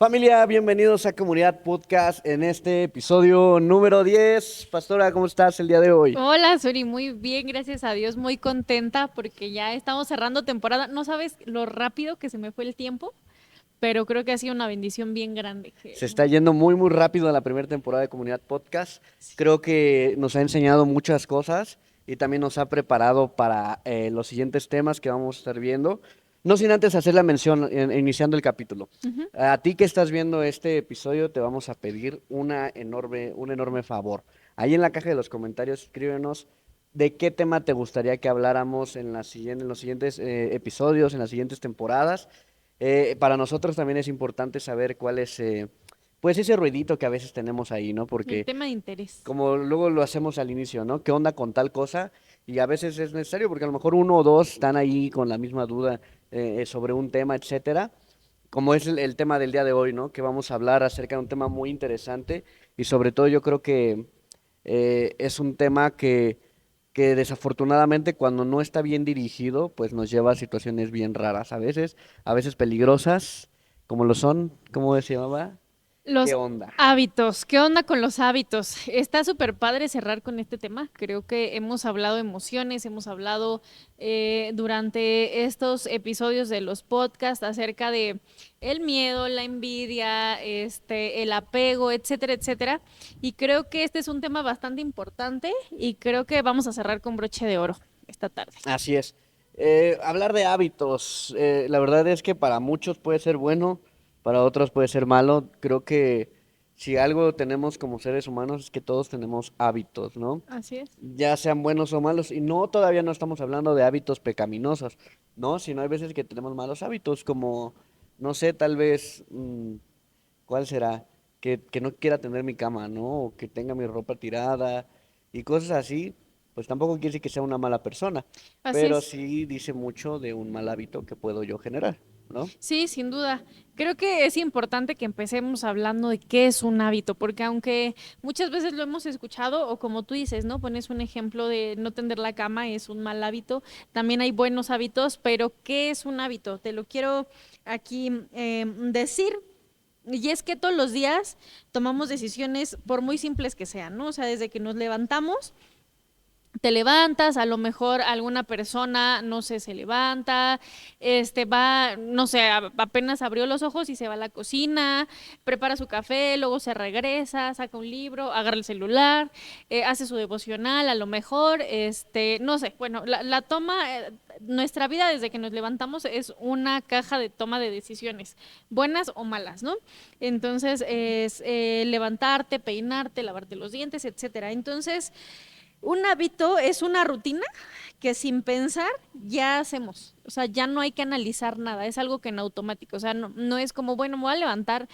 Familia, bienvenidos a Comunidad Podcast en este episodio número 10. Pastora, ¿cómo estás el día de hoy? Hola, Suri, muy bien, gracias a Dios, muy contenta porque ya estamos cerrando temporada. No sabes lo rápido que se me fue el tiempo, pero creo que ha sido una bendición bien grande. Se está yendo muy, muy rápido la primera temporada de Comunidad Podcast. Creo que nos ha enseñado muchas cosas y también nos ha preparado para los siguientes temas que vamos a estar viendo. No sin antes hacer la mención iniciando el capítulo. Ujú. A ti que estás viendo este episodio, te vamos a pedir un enorme favor. Ahí en la caja de los comentarios, escríbenos de qué tema te gustaría que habláramos en los siguientes episodios, en las siguientes temporadas. Para nosotros también es importante saber cuál es, pues ese ruidito que a veces tenemos ahí, ¿no? El Porque tema de interés. como luego lo hacemos al inicio, ¿no? ¿Qué onda con tal cosa? Y a veces es necesario porque a lo mejor uno o dos están ahí con la misma duda sobre un tema, etcétera. Como es el tema del día de hoy, ¿no? Que vamos a hablar acerca de un tema muy interesante y sobre todo yo creo que es un tema que desafortunadamente cuando no está bien dirigido, pues nos lleva a situaciones bien raras, a veces peligrosas, como lo son, ¿cómo se llamaba? ¿Qué Los onda? hábitos, ¿qué onda con los hábitos? Está súper padre cerrar con este tema. Creo que hemos hablado de emociones, hemos hablado durante estos episodios de los podcasts acerca de el miedo, la envidia, el apego, etcétera, etcétera. Y creo que este es un tema bastante importante y creo que vamos a cerrar con broche de oro esta tarde. Así es. Hablar de hábitos, la verdad es que para muchos puede ser bueno, para otros puede ser malo. Creo que si algo tenemos como seres humanos es que todos tenemos hábitos, ¿no? Así es. Ya sean buenos o malos, y no todavía no estamos hablando de hábitos pecaminosos, ¿no? Sino hay veces que tenemos malos hábitos, como, no sé, tal vez, ¿cuál será? Que no quiera tener mi cama, ¿no? O que tenga mi ropa tirada y cosas así, pues tampoco quiere decir que sea una mala persona, Así pero es. sí dice mucho de un mal hábito que puedo yo generar, ¿no? Sí, sin duda. Creo que es importante que empecemos hablando de qué es un hábito, porque aunque muchas veces lo hemos escuchado, o como tú dices, ¿no? Pones un ejemplo de no tender la cama, es un mal hábito. También hay buenos hábitos, pero ¿qué es un hábito? Te lo quiero aquí decir. Y es que todos los días tomamos decisiones, por muy simples que sean, ¿no? O sea, desde que nos levantamos te levantas, a lo mejor alguna persona, no sé, se levanta, va, no sé, apenas abrió los ojos y se va a la cocina, prepara su café, luego se regresa, saca un libro, agarra el celular, hace su devocional, a lo mejor, no sé, bueno, la toma, nuestra vida desde que nos levantamos es una caja de toma de decisiones, buenas o malas, ¿no? Entonces es levantarte, peinarte, lavarte los dientes, etcétera. Entonces, un hábito es una rutina que sin pensar ya hacemos. O sea, ya no hay que analizar nada, es algo que en automático. O sea, no es como, bueno, me voy a levantar,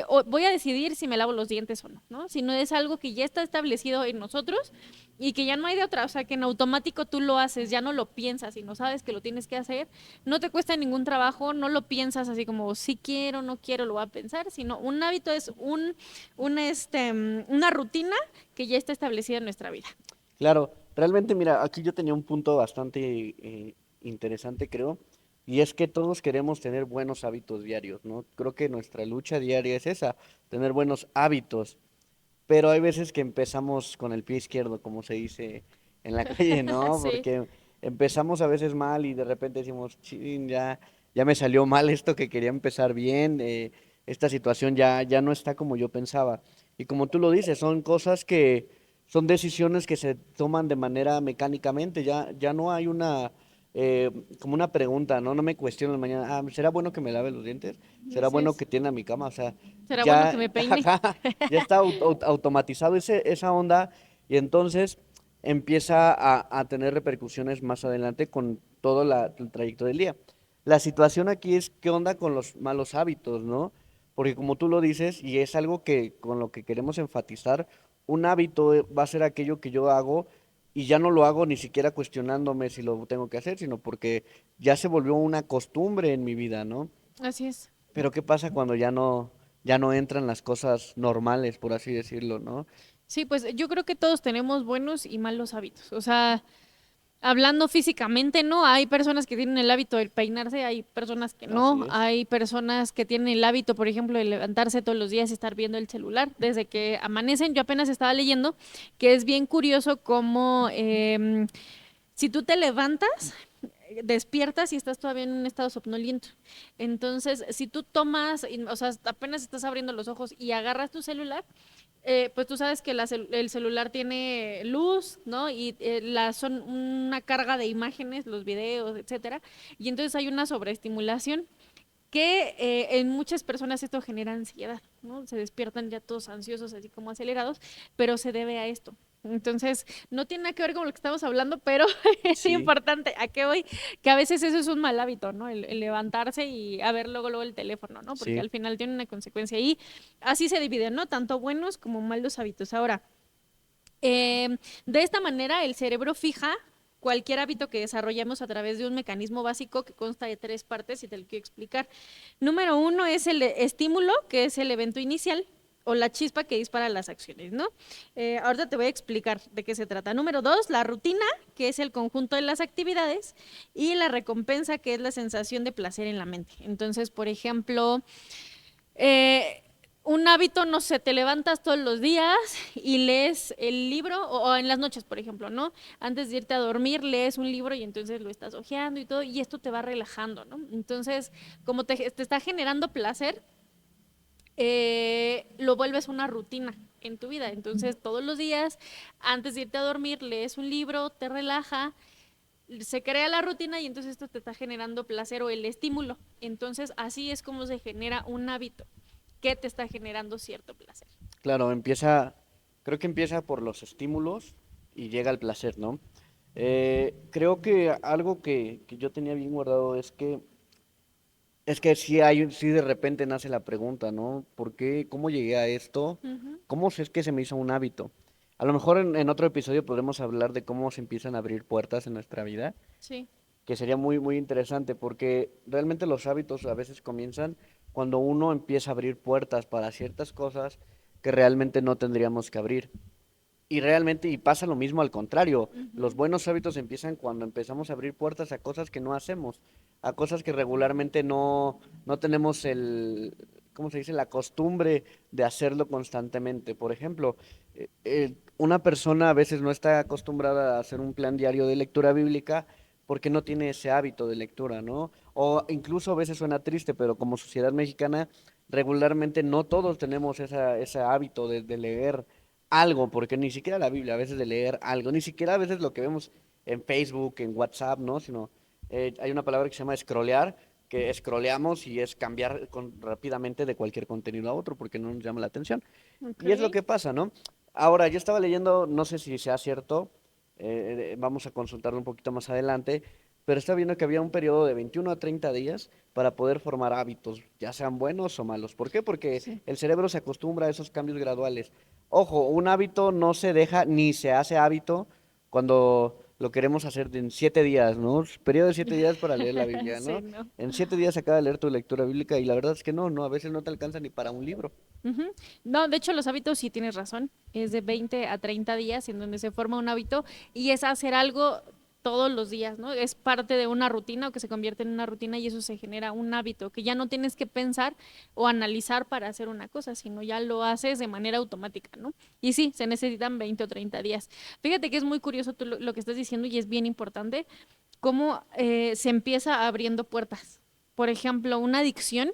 o voy a decidir si me lavo los dientes o no, ¿no? Sino es algo que ya está establecido en nosotros y que ya no hay de otra. O sea, que en automático tú lo haces, ya no lo piensas y no sabes que lo tienes que hacer. No te cuesta ningún trabajo, no lo piensas así como, si quiero, no quiero, lo voy a pensar, sino un hábito es una rutina que ya está establecida en nuestra vida. Claro, realmente mira, aquí yo tenía un punto bastante interesante, creo, y es que todos queremos tener buenos hábitos diarios, ¿no? Creo que nuestra lucha diaria es esa, tener buenos hábitos, pero hay veces que empezamos con el pie izquierdo, como se dice en la calle, ¿no? Sí, Porque empezamos a veces mal y de repente decimos, chin, ya me salió mal esto que quería empezar bien, esta situación ya no está como yo pensaba. Y como tú lo dices, son cosas que son decisiones que se toman de manera mecánicamente, ya no hay eh, como una pregunta, ¿no? No me cuestiono en la mañana, ¿será bueno que me lave los dientes? ¿Será así bueno es. que tienda mi cama? O sea, Será bueno que ya, me peine. ajá, ya está automatizado esa onda y entonces empieza a tener repercusiones más adelante con todo el trayecto del día. La situación aquí es qué onda con los malos hábitos, ¿no? Porque como tú lo dices, y es algo que con lo que queremos enfatizar, un hábito va a ser aquello que yo hago y ya no lo hago ni siquiera cuestionándome si lo tengo que hacer, sino porque ya se volvió una costumbre en mi vida, ¿no? Así es. Pero ¿qué pasa cuando ya no entran las cosas normales, por así decirlo, ¿no? Sí, pues yo creo que todos tenemos buenos y malos hábitos. O sea, hablando físicamente, ¿no? Hay personas que tienen el hábito de peinarse, hay personas que Así no, es. hay personas que tienen el hábito, por ejemplo, de levantarse todos los días y estar viendo el celular desde que amanecen. Yo apenas estaba leyendo que es bien curioso cómo si tú te levantas, despiertas y estás todavía en un estado somnoliento. Entonces, si tú tomas, o sea, apenas estás abriendo los ojos y agarras tu celular, pues tú sabes que el celular tiene luz, ¿no? Y son una carga de imágenes, los videos, etcétera. Y entonces hay una sobreestimulación que en muchas personas esto genera ansiedad, ¿no? Se despiertan ya todos ansiosos, así como acelerados, pero se debe a esto. Entonces, no tiene nada que ver con lo que estamos hablando, pero es Sí, importante. ¿A qué voy? Que a veces eso es un mal hábito, ¿no? El levantarse y a ver luego el teléfono, ¿no? Porque sí. al final tiene una consecuencia. Y así se dividen, ¿no? Tanto buenos como malos hábitos. Ahora, de esta manera, el cerebro fija cualquier hábito que desarrollamos a través de un mecanismo básico que consta de tres partes y te lo quiero explicar. Número uno es el estímulo, que es el evento inicial o la chispa que dispara las acciones, ¿no? Ahorita te voy a explicar de qué se trata. Número dos, la rutina, que es el conjunto de las actividades, y la recompensa, que es la sensación de placer en la mente. Entonces, por ejemplo, eh, un hábito, no sé, te levantas todos los días y lees el libro, o en las noches, por ejemplo, ¿no? Antes de irte a dormir, lees un libro y entonces lo estás hojeando y todo, y esto te va relajando, ¿no? Entonces, como te está generando placer, lo vuelves una rutina en tu vida. Entonces, todos los días, antes de irte a dormir, lees un libro, te relaja, se crea la rutina y entonces esto te está generando placer o el estímulo. Entonces, así es como se genera un hábito que te está generando cierto placer. Claro, creo que empieza por los estímulos y llega al placer, ¿no? Creo que algo que yo tenía bien guardado es que sí de repente nace la pregunta, ¿no? ¿Por qué? ¿Cómo llegué a esto? Ujú. ¿Cómo es que se me hizo un hábito? A lo mejor en otro episodio podremos hablar de cómo se empiezan a abrir puertas en nuestra vida, Sí. que sería muy interesante porque realmente los hábitos a veces comienzan cuando uno empieza a abrir puertas para ciertas cosas que realmente no tendríamos que abrir. Y realmente, y pasa lo mismo al contrario, los Ujú. buenos hábitos empiezan cuando empezamos a abrir puertas a cosas que no hacemos, a cosas que regularmente no tenemos ¿cómo se dice? La costumbre de hacerlo constantemente. Por ejemplo, una persona a veces no está acostumbrada a hacer un plan diario de lectura bíblica porque no tiene ese hábito de lectura, ¿no? O incluso a veces suena triste, pero como sociedad mexicana, regularmente no todos tenemos ese hábito de leer algo, porque ni siquiera la Biblia, a veces de leer algo, ni siquiera a veces lo que vemos en Facebook, en WhatsApp, ¿no? Sino hay una palabra que se llama scrollear, que scrolleamos y es cambiar rápidamente de cualquier contenido a otro porque no nos llama la atención. Ok. Y es lo que pasa, ¿no? Ahora, yo estaba leyendo, no sé si sea cierto, vamos a consultarlo un poquito más adelante, pero estaba viendo que había un periodo de 21 a 30 días para poder formar hábitos, ya sean buenos o malos. ¿Por qué? Porque Sí. el cerebro se acostumbra a esos cambios graduales. Ojo, un hábito no se deja ni se hace hábito cuando lo queremos hacer en 7 días, ¿no? Periodo de 7 días para leer la Biblia, Sí, ¿no? no. En 7 días acaba de leer tu lectura bíblica y la verdad es que no, a veces no te alcanza ni para un libro. Ujú. No, de hecho los hábitos sí tienes razón, es de 20 a 30 días en donde se forma un hábito y es hacer algo todos los días, ¿no? Es parte de una rutina o que se convierte en una rutina y eso se genera un hábito que ya no tienes que pensar o analizar para hacer una cosa, sino ya lo haces de manera automática, ¿no? Y sí, se necesitan 20 o 30 días. Fíjate que es muy curioso tú lo que estás diciendo y es bien importante cómo se empieza abriendo puertas. Por ejemplo, una adicción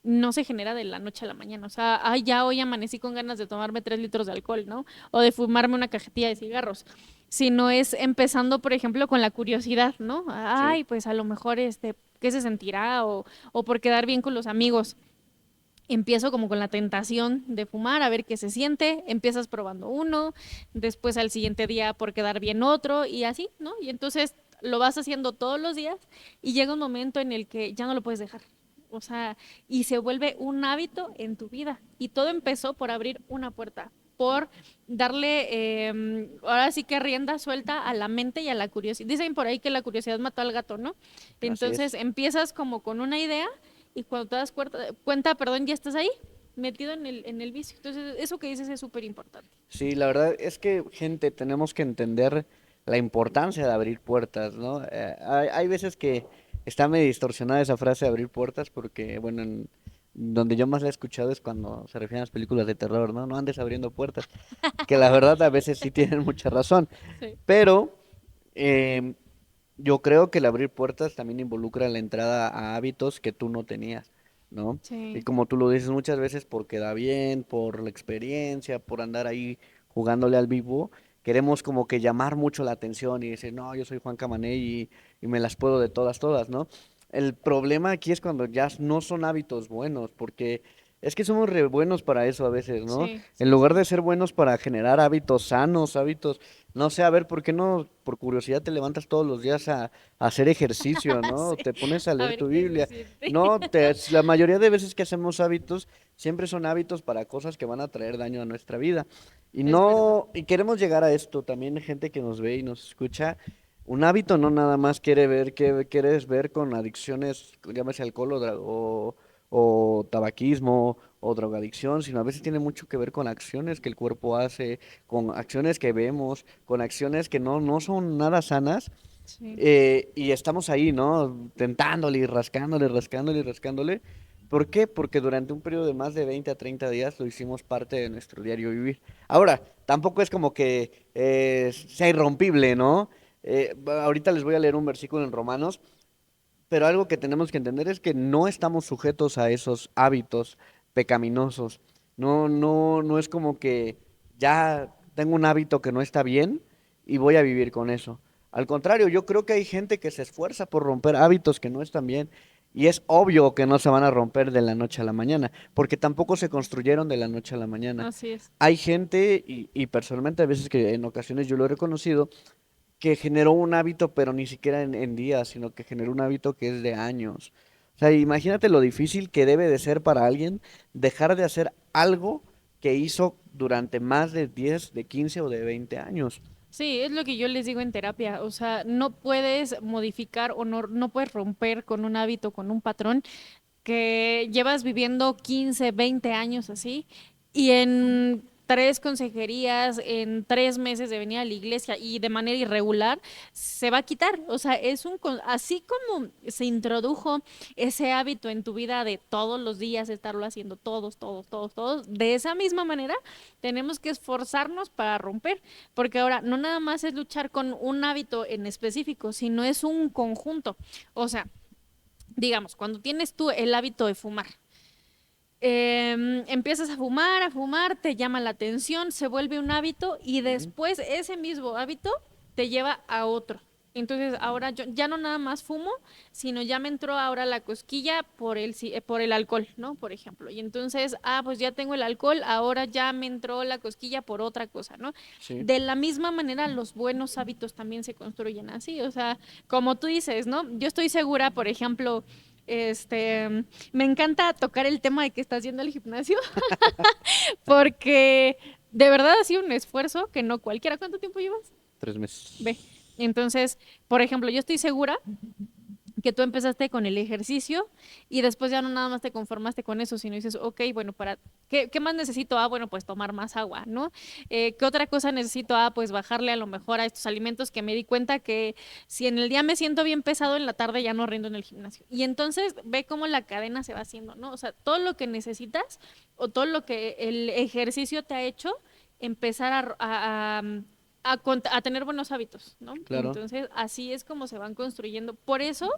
no se genera de la noche a la mañana. O sea, ay, ya hoy amanecí con ganas de tomarme 3 litros de alcohol, ¿no? O de fumarme una cajetilla de cigarros. Sino es empezando, por ejemplo, con la curiosidad, ¿no? Sí. Ay, pues a lo mejor ¿qué se sentirá? O por quedar bien con los amigos. Empiezo como con la tentación de fumar, a ver qué se siente, empiezas probando uno, después al siguiente día por quedar bien otro y así, ¿no? Y entonces lo vas haciendo todos los días y llega un momento en el que ya no lo puedes dejar. O sea, y se vuelve un hábito en tu vida. Y todo empezó por abrir una puerta, por darle, ahora sí que rienda suelta a la mente y a la curiosidad. Dicen por ahí que la curiosidad mató al gato, ¿no? Así Entonces es. empiezas como con una idea y cuando te das cuenta, perdón, ya estás ahí, metido en el vicio. Entonces, eso que dices es súper importante. Sí, la verdad es que, gente, tenemos que entender. la importancia de abrir puertas, ¿no? Hay veces que está medio distorsionada esa frase de abrir puertas porque, bueno, donde yo más la he escuchado es cuando se refieren a las películas de terror, ¿no? No andes abriendo puertas, que la verdad a veces sí tienen mucha razón, Sí. pero em, yo creo que el abrir puertas también involucra la entrada a hábitos que tú no tenías, ¿no? Y Sí. como tú lo dices muchas veces, por queda bien, por la experiencia, por andar ahí jugándole al vivo, queremos como que llamar mucho la atención y decir, no, yo soy Juan Camané y me las puedo de todas, todas, ¿no? El problema aquí es cuando ya no son hábitos buenos, porque es que somos re buenos para eso a veces, ¿no? Sí, En sí, lugar sí. de ser buenos para generar hábitos sanos, hábitos no sé, a ver, ¿por qué no por curiosidad te levantas todos los días a hacer ejercicio, ¿no? Sí. Te pones a A leer ver tu qué se Biblia. siente. No, la mayoría de veces que hacemos hábitos, siempre son hábitos para cosas que van a traer daño a nuestra vida. Y Es verdad. no, y queremos llegar a esto, también gente que nos ve y nos escucha. Un hábito no nada más quiere ver, que quieres ver con adicciones, llámese alcohol o tabaquismo o drogadicción, sino a veces tiene mucho que ver con acciones que el cuerpo hace, con acciones que vemos, con acciones que no son nada sanas, Sí. y estamos ahí, ¿no? Tentándole y rascándole, rascándole y rascándole. ¿Por qué? Porque durante un periodo de más de 20 a 30 días lo hicimos parte de nuestro diario vivir. Ahora, tampoco es como que sea irrompible, ¿no? Ahorita les voy a leer un versículo en Romanos, pero algo que tenemos que entender es que no estamos sujetos a esos hábitos pecaminosos. No es como que ya tengo un hábito que no está bien y voy a vivir con eso. Al contrario, yo creo que hay gente que se esfuerza por romper hábitos que no están bien y es obvio que no se van a romper de la noche a la mañana, porque tampoco se construyeron de la noche a la mañana. Así es. Hay gente, y personalmente a veces que en ocasiones yo lo he reconocido, que generó un hábito, pero ni siquiera en días, sino que generó un hábito que es de años. O sea, imagínate lo difícil que debe de ser para alguien dejar de hacer algo que hizo durante más de 10, de 15 o de 20 años. Sí, es lo que yo les digo en terapia. O sea, no puedes modificar o no puedes romper con un hábito, con un patrón que llevas viviendo 15, 20 años así, y en 3 consejerías, en 3 meses de venir a la iglesia y de manera irregular, se va a quitar. O sea, así como se introdujo ese hábito en tu vida de todos los días estarlo haciendo todos, todos, todos, todos, de esa misma manera tenemos que esforzarnos para romper, porque ahora no nada más es luchar con un hábito en específico, sino es un conjunto. O sea, digamos, cuando tienes tú el hábito de fumar, empiezas a fumar, te llama la atención, se vuelve un hábito y Ujú. después ese mismo hábito te lleva a otro. Entonces ahora yo ya no nada más fumo, sino ya me entró ahora la cosquilla por el alcohol, ¿no? Por ejemplo. Y entonces, pues ya tengo el alcohol, ahora ya me entró la cosquilla por otra cosa, ¿no? Sí. De la misma manera, los buenos hábitos también se construyen así. O sea, como tú dices, ¿no? Yo estoy segura, por ejemplo, me encanta tocar el tema de que estás yendo al gimnasio, porque de verdad ha sido un esfuerzo que no cualquiera. ¿Cuánto tiempo llevas? 3 meses. Ve. Entonces, por ejemplo, yo estoy segura que tú empezaste con el ejercicio y después ya no nada más te conformaste con eso, sino dices, ok, bueno, ¿qué más necesito? Bueno, pues tomar más agua, ¿no? ¿Qué otra cosa necesito? Pues bajarle a lo mejor a estos alimentos que me di cuenta que si en el día me siento bien pesado, en la tarde ya no rindo en el gimnasio. Y entonces ve cómo la cadena se va haciendo, ¿no? O sea, todo lo que necesitas o todo lo que el ejercicio te ha hecho, empezar a tener buenos hábitos, ¿no? Claro. Entonces, así es como se van construyendo. Por eso,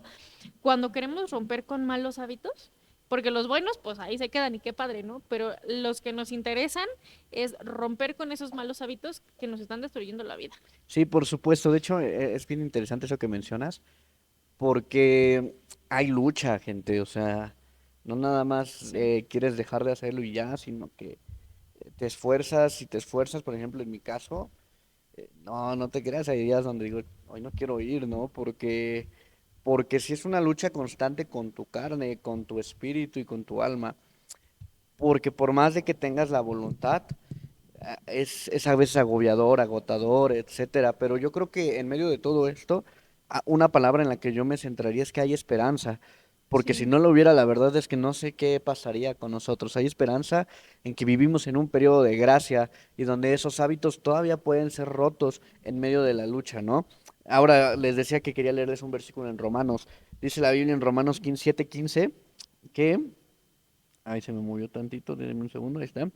cuando queremos romper con malos hábitos, porque los buenos, pues ahí se quedan y qué padre, ¿no? Pero los que nos interesan es romper con esos malos hábitos que nos están destruyendo la vida. Sí, por supuesto. De hecho, es bien interesante eso que mencionas, porque hay lucha, gente. O sea, no nada más Sí. quieres dejar de hacerlo y ya, sino que te esfuerzas, si te esfuerzas, por ejemplo, en mi caso, no te creas, hay días donde digo, hoy no quiero ir, ¿no? Porque si es una lucha constante con tu carne, con tu espíritu y con tu alma, porque por más de que tengas la voluntad, es a veces agobiador, agotador, etcétera, pero yo creo que en medio de todo esto, una palabra en la que yo me centraría es que hay esperanza, porque si Sí, no lo hubiera, la verdad es que no sé qué pasaría con nosotros. Hay esperanza en que vivimos en un periodo de gracia y donde esos hábitos todavía pueden ser rotos en medio de la lucha, ¿no? Ahora les decía que quería leerles un versículo en Romanos. Dice la Biblia en Romanos 7:15 que... Ahí se me movió tantito, déjenme un segundo, ahí está.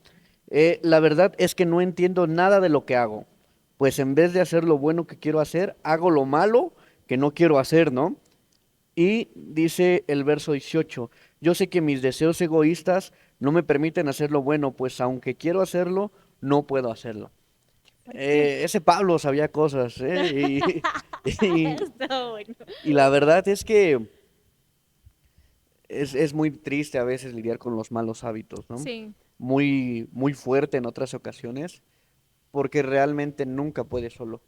La verdad es que no entiendo nada de lo que hago, pues en vez de hacer lo bueno que quiero hacer, hago lo malo que no quiero hacer, ¿no? Y dice el verso 18, yo sé que mis deseos egoístas no me permiten hacer lo bueno, pues aunque quiero hacerlo, no puedo hacerlo. fuerte. Ese Pablo sabía cosas, ¿eh? Y, Está bueno. y la verdad es que es muy triste a veces lidiar con los malos hábitos, ¿no? Sí, Muy, muy fuerte en otras ocasiones, porque realmente nunca puede solo.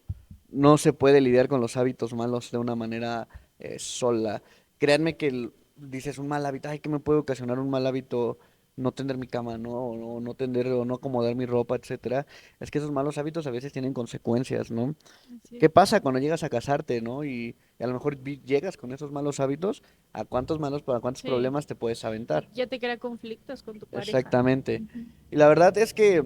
No se puede lidiar con los hábitos malos de una manera sola. Créanme que dices un mal hábito, ay, ¿qué me puede ocasionar un mal hábito? No tender mi cama, ¿no? O no tender o no acomodar mi ropa, etcétera. Es que esos malos hábitos a veces tienen consecuencias, ¿no? así ¿Qué es. pasa cuando llegas a casarte, ¿no? Y a lo mejor llegas con esos malos hábitos, ¿a cuántos Sí, problemas te puedes aventar? ya te crea conflictos con tu pareja, ¿no? Exactamente. Ujú. Y la verdad es que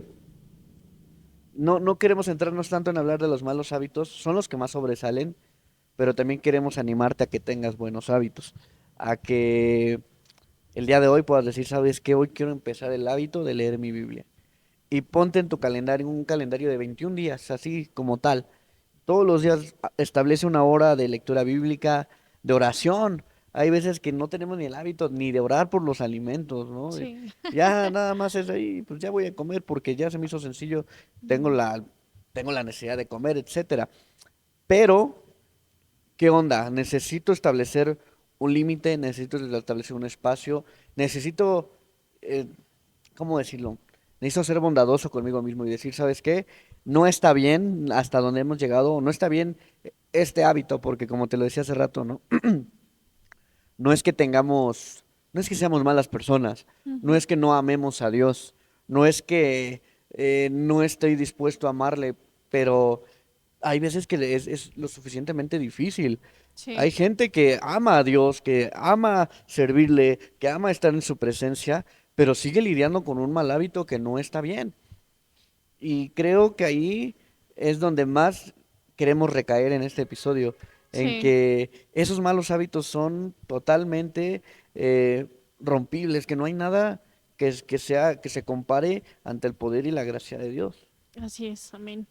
no queremos centrarnos tanto en hablar de los malos hábitos, son los que más sobresalen, pero también queremos animarte a que tengas buenos hábitos, a que el día de hoy puedas decir, ¿sabes qué? Hoy quiero empezar el hábito de leer mi Biblia. Y ponte en tu calendario un calendario de 21 días, así como tal. Todos los días establece una hora de lectura bíblica, de oración. Hay veces que no tenemos ni el hábito ni de orar por los alimentos, ¿no? Sí. Ya nada más es ahí, pues ya voy a comer porque ya se me hizo sencillo, tengo Mm, la, tengo la necesidad de comer, etcétera. Pero, ¿qué onda? Necesito establecer un límite, necesito establecer un espacio, necesito, eh, ¿cómo decirlo? Necesito ser bondadoso conmigo mismo y decir, ¿sabes qué? No está bien hasta donde hemos llegado, no está bien este hábito, porque como te lo decía hace rato, ¿no? No es que tengamos, no es que seamos malas personas, no ujú. es que no amemos a Dios, no es que no estoy dispuesto a amarle, pero hay veces que es lo suficientemente difícil. Sí, Hay gente que ama a Dios, que ama servirle, que ama estar en su presencia, pero sigue lidiando con un mal hábito que no está bien. Y creo que ahí es donde más queremos recaer en este episodio, en sí. que esos malos hábitos son totalmente eh, rompibles, que no hay nada que se compare ante el poder y la gracia de Dios. Así es, amén.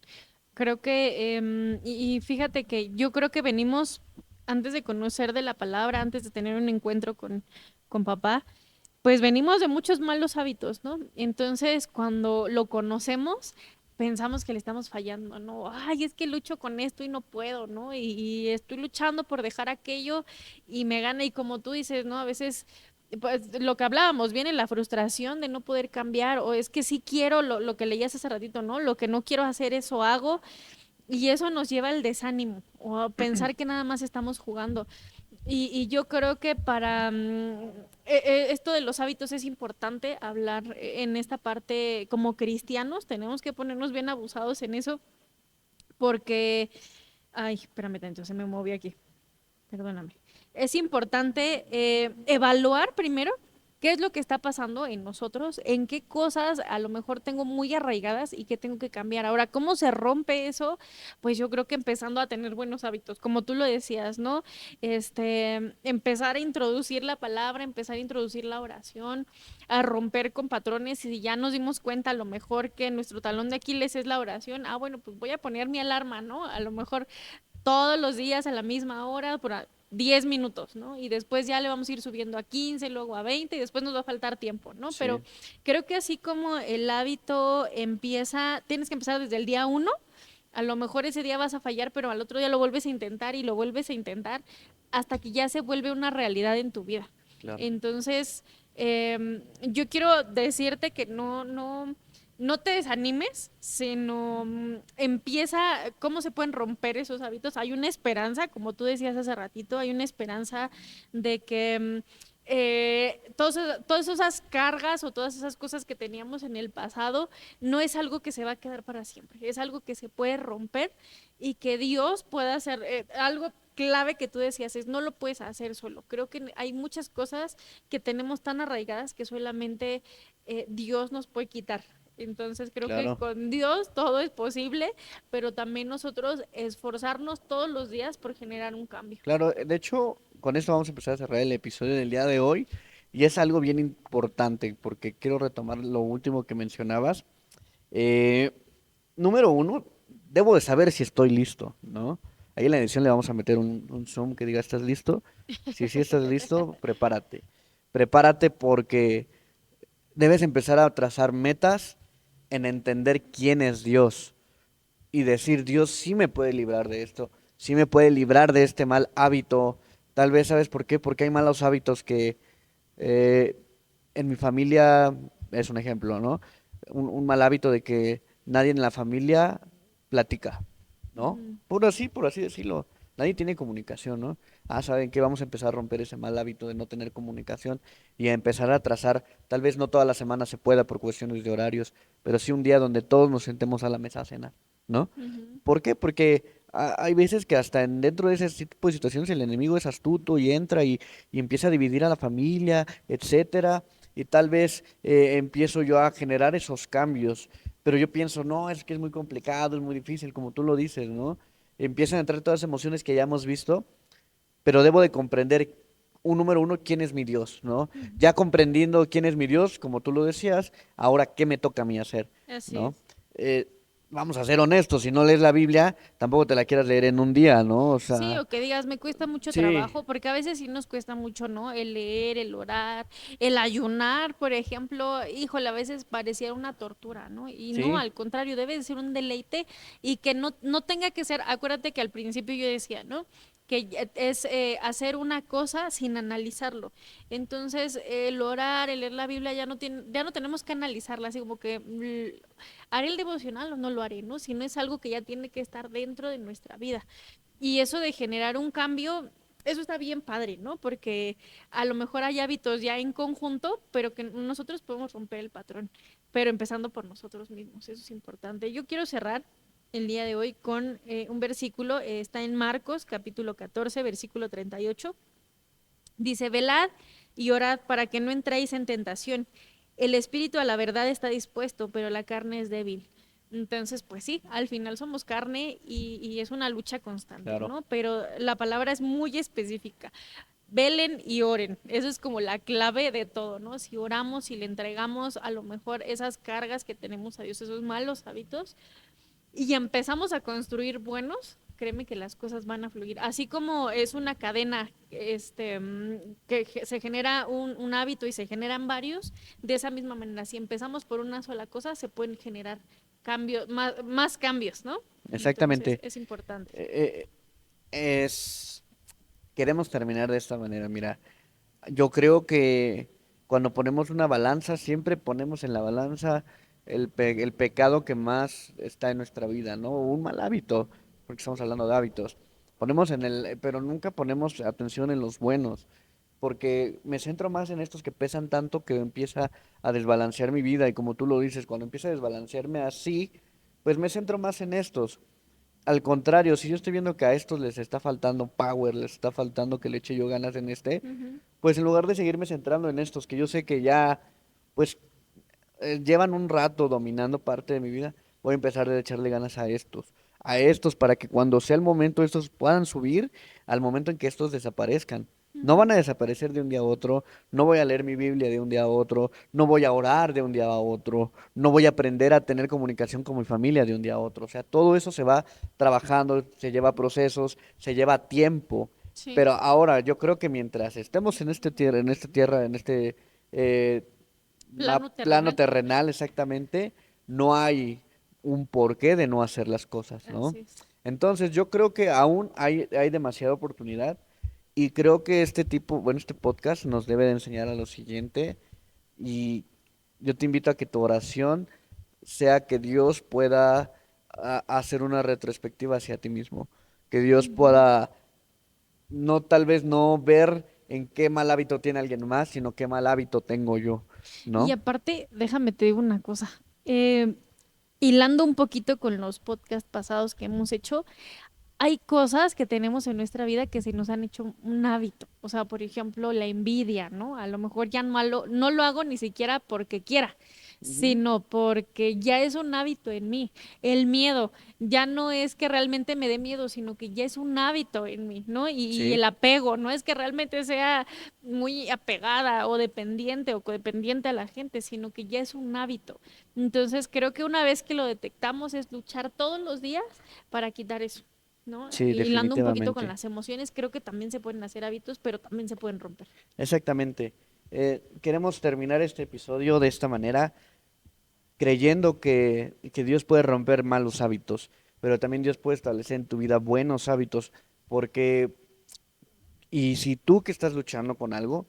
Creo que, y fíjate que yo creo que venimos, antes de conocer de la palabra, antes de tener un encuentro con papá, pues venimos de muchos malos hábitos, ¿no? Entonces, cuando lo conocemos, pensamos que le estamos fallando, ¿no? Ay, es que lucho con esto y no puedo, ¿no? Y estoy luchando por dejar aquello y me gana. Y como tú dices, ¿no? A veces, pues lo que hablábamos, viene la frustración de no poder cambiar, o es que sí quiero lo que leías hace ratito, ¿no? Lo que no quiero hacer, eso hago. Y eso nos lleva al desánimo o a pensar que nada más estamos jugando. Y yo creo que para esto de los hábitos es importante hablar en esta parte como cristianos, tenemos que ponernos bien abusados en eso porque, ay, espérame tanto, se me movió aquí, perdóname. Es importante evaluar primero qué es lo que está pasando en nosotros, en qué cosas a lo mejor tengo muy arraigadas y qué tengo que cambiar. Ahora, ¿cómo se rompe eso? Pues yo creo que empezando a tener buenos hábitos, como tú lo decías, ¿no? Empezar a introducir la palabra, empezar a introducir la oración, a romper con patrones y si ya nos dimos cuenta a lo mejor que nuestro talón de Aquiles es la oración, ah, bueno, pues voy a poner mi alarma, ¿no? A lo mejor todos los días a la misma hora por 10 minutos, ¿no? Y después ya le vamos a ir subiendo a 15, luego a 20 y después nos va a faltar tiempo, ¿no? Pero Sí, creo que así como el hábito empieza, tienes que empezar desde el día uno, a lo mejor ese día vas a fallar, pero al otro día lo vuelves a intentar y lo vuelves a intentar hasta que ya se vuelve una realidad en tu vida. claro. Entonces, yo quiero decirte que no te desanimes, sino empieza, ¿cómo se pueden romper esos hábitos? Hay una esperanza, como tú decías hace ratito, hay una esperanza de que todas esas cargas o todas esas cosas que teníamos en el pasado no es algo que se va a quedar para siempre, es algo que se puede romper y que Dios puede hacer. Algo clave que tú decías es no lo puedes hacer solo. Creo que hay muchas cosas que tenemos tan arraigadas que solamente Dios nos puede quitar. Entonces creo que Claro. con Dios todo es posible, pero también nosotros esforzarnos todos los días por generar un cambio. Claro, de hecho, con esto vamos a empezar a cerrar el episodio del día de hoy y es algo bien importante porque quiero retomar lo último que mencionabas. Eh, Número uno, debo de saber si estoy listo, ¿no? Ahí en la edición le vamos a meter un zoom que diga, ¿estás listo? Si sí estás listo, prepárate. Prepárate porque debes empezar a trazar metas en entender quién es Dios y decir, Dios sí me puede librar de esto, sí me puede librar de este mal hábito. Tal vez, ¿sabes por qué? Porque hay malos hábitos que eh, en mi familia es un ejemplo, ¿no? Un mal hábito de que nadie en la familia platica, ¿no? Ujú. Por así decirlo. Nadie tiene comunicación, ¿no? Ah, ¿saben qué? Vamos a empezar a romper ese mal hábito de no tener comunicación y a empezar a trazar, tal vez no toda la semana se pueda por cuestiones de horarios, pero sí un día donde todos nos sentemos a la mesa a cenar, ¿no? Ujú. ¿Por qué? Porque hay veces que hasta dentro de ese tipo de situaciones el enemigo es astuto y entra y empieza a dividir a la familia, etcétera, y tal vez empiezo yo a generar esos cambios, pero yo pienso, no, es que es muy complicado, es muy difícil, como tú lo dices, ¿no? Empiezan a entrar todas las emociones que ya hemos visto, pero debo de comprender, un número uno, quién es mi Dios, ¿no? Ujú. Ya comprendiendo quién es mi Dios, como tú lo decías, ahora, ¿qué me toca a mí hacer, Así ¿no? es. Eh, Vamos a ser honestos, si no lees la Biblia, tampoco te la quieras leer en un día, ¿no? O Sí, sea, o que digas, me cuesta mucho sí, trabajo, porque a veces sí nos cuesta mucho, ¿no? El leer, el orar, el ayunar, por ejemplo, híjole, a veces pareciera una tortura, ¿no? Y no, sí, al contrario, debe de ser un deleite y que no tenga que ser, acuérdate que al principio yo decía, ¿no? Que es hacer una cosa sin analizarlo. Entonces, el orar, el leer la Biblia, ya no tenemos que analizarla, así como que haré el devocional o no lo haré, ¿no? Sino es algo que ya tiene que estar dentro de nuestra vida. Y eso de generar un cambio, eso está bien padre, ¿no? Porque a lo mejor hay hábitos ya en conjunto, pero que nosotros podemos romper el patrón, pero empezando por nosotros mismos, eso es importante. Yo quiero cerrar el día de hoy con un versículo, está en Marcos capítulo 14, versículo 38. Dice, velad y orad para que no entréis en tentación. El espíritu a la verdad está dispuesto, pero la carne es débil. Entonces, pues sí, al final somos carne y es una lucha constante, claro. ¿no? Pero la palabra es muy específica. Velen y oren. Eso es como la clave de todo, ¿no? Si oramos, si le entregamos a lo mejor esas cargas que tenemos a Dios, esos malos hábitos, y empezamos a construir buenos, créeme que las cosas van a fluir. Así como es una cadena que se genera un hábito y se generan varios, de esa misma manera, si empezamos por una sola cosa, se pueden generar cambios, más cambios, ¿no? Entonces, Exactamente. es importante. Es, queremos terminar de esta manera, mira, yo creo que cuando ponemos una balanza, siempre ponemos en la balanza el pecado que más está en nuestra vida, ¿no? Un mal hábito, porque estamos hablando de hábitos. Ponemos en pero nunca ponemos atención en los buenos, porque me centro más en estos que pesan tanto que empieza a desbalancear mi vida y como tú lo dices, cuando empieza a desbalancearme así, pues me centro más en estos. Al contrario, si yo estoy viendo que a estos les está faltando power, les está faltando que le eche yo ganas en este, Ujú. pues en lugar de seguirme centrando en estos que yo sé que ya, pues llevan un rato dominando parte de mi vida, voy a empezar a echarle ganas a estos para que cuando sea el momento estos puedan subir al momento en que estos desaparezcan. No van Ujú. a desaparecer de un día a otro, no voy a leer mi Biblia de un día a otro, no voy a orar de un día a otro, no voy a aprender a tener comunicación con mi familia de un día a otro. O sea, todo eso se va trabajando, se lleva procesos, se lleva tiempo. Sí, Pero ahora yo creo que mientras estemos en este eh, plano plano terrenal. terrenal exactamente, no hay un porqué de no hacer las cosas, ¿no? Así es. Entonces yo creo que aún hay demasiada oportunidad y creo que este podcast nos debe de enseñar a lo siguiente y yo te invito a que tu oración sea que Dios pueda hacer una retrospectiva hacia ti mismo, que Dios Ujú. pueda no tal vez no ver en qué mal hábito tiene alguien más, sino qué mal hábito tengo yo, Y ¿no? aparte, déjame te digo una cosa. eh, Hilando un poquito con los podcasts pasados que hemos hecho, hay cosas que tenemos en nuestra vida que se nos han hecho un hábito. O sea, por ejemplo, la envidia, ¿no? A lo mejor ya no lo hago ni siquiera porque quiera, Ujú. sino porque ya es un hábito en mí. El miedo ya no es que realmente me dé miedo, sino que ya es un hábito en mí, ¿no? Y Sí, el apego, no es que realmente sea muy apegada o dependiente o codependiente a la gente, sino que ya es un hábito. Entonces, creo que una vez que lo detectamos es luchar todos los días para quitar eso. ¿No? sí, Hilando un poquito con definitivamente. las emociones, creo que también se pueden hacer hábitos, pero también se pueden romper. Exactamente. Queremos terminar este episodio de esta manera, creyendo que Dios puede romper malos hábitos, pero también Dios puede establecer en tu vida buenos hábitos, porque, y si tú que estás luchando con algo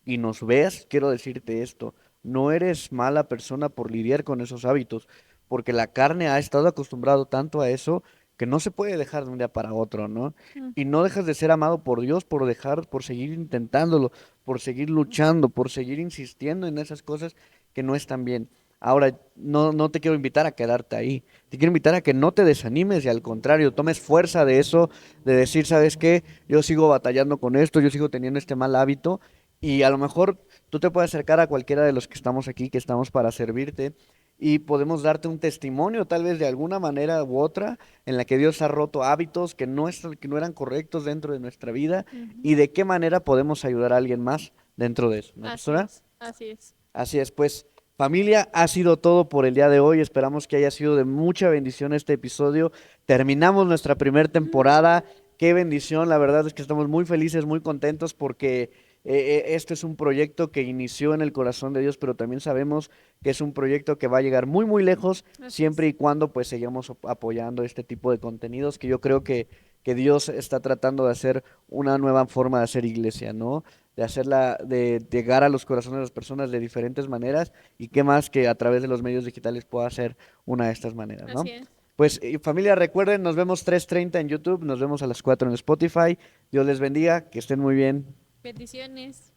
y nos ves, quiero decirte esto, no eres mala persona por lidiar con esos hábitos, porque la carne ha estado acostumbrado tanto a eso que no se puede dejar de un día para otro, ¿no? Mm, Y no dejas de ser amado por Dios por dejar, por seguir intentándolo, por seguir luchando, por seguir insistiendo en esas cosas que no están bien. Ahora, no te quiero invitar a quedarte ahí, te quiero invitar a que no te desanimes y al contrario, tomes fuerza de eso, de decir, ¿sabes qué? Yo sigo batallando con esto, yo sigo teniendo este mal hábito y a lo mejor tú te puedes acercar a cualquiera de los que estamos aquí, que estamos para servirte, y podemos darte un testimonio, tal vez de alguna manera u otra, en la que Dios ha roto hábitos que no eran correctos dentro de nuestra vida, ujú. y de qué manera podemos ayudar a alguien más dentro de eso, ¿no, Así pastora? es, así es. Así es, pues, familia, ha sido todo por el día de hoy. Esperamos que haya sido de mucha bendición este episodio. Terminamos nuestra primera temporada. Qué bendición, la verdad es que estamos muy felices, muy contentos porque este es un proyecto que inició en el corazón de Dios, pero también sabemos que es un proyecto que va a llegar muy, muy lejos Así siempre es. y cuando pues sigamos apoyando este tipo de contenidos que yo creo que Dios está tratando de hacer una nueva forma de hacer iglesia, ¿no? De hacerla, de llegar a los corazones de las personas de diferentes maneras y qué más que a través de los medios digitales pueda ser una de estas maneras, Así ¿no? es. Pues familia, recuerden, nos vemos 3:30 en YouTube, nos vemos a las 4 en Spotify. Dios les bendiga, que estén muy bien. Bendiciones.